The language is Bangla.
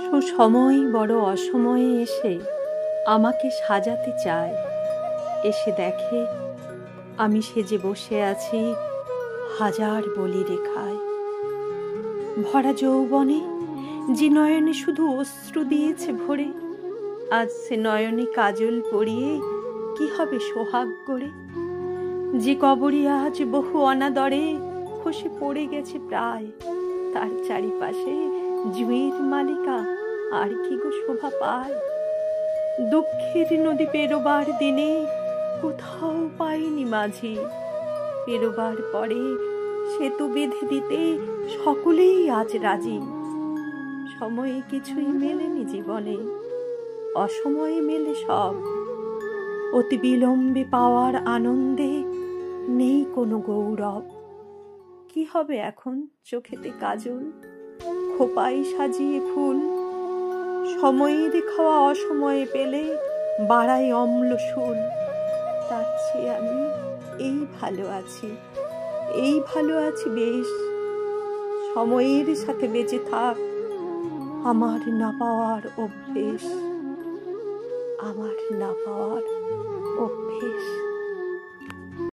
সুসময় বড় অসময়ে এসে আমাকে সাজাতে চায়, এসে দেখে আমি সেজে বসে আছি হাজার বলি রেখায়। ভরা যৌবনে যে নয়নে শুধু অশ্রু দিয়েছে ভরে, আজ সে নয়নে কাজল পরিয়ে কি হবে সোহাগ করে। যে কবরী আজ বহু অনাদরে খসে পড়ে গেছে প্রায়, তার চারিপাশে জুঁয়ের মালিকা আর কি গো শোভা পায়। দুঃখের নদী পেরোবার দিনে কোথাও পাইনি মাঝি, পেরোবার পরে সেতু বেঁধে দিতে সকলেই আজ রাজি। সময়ে কিছুই মেলেনি জীবনে, অসময়ে মেলে সব। অতি বিলম্বে পাওয়ার আনন্দে নেই কোনো গৌরব। কি হবে এখন চোখেতে কাজল, খোপায় সাজিয়ে ফুল, সময়ের খাওয়া অসময়ে পেলে বাড়ায় অম্ল শুল। তার চেয়ে আমি এই ভালো আছি, এই ভালো আছি বেশ। সময়ের সাথে বেঁচে থাক আমার না পাওয়ার অভ্যেস, আমার না পাওয়ার অভ্যেস।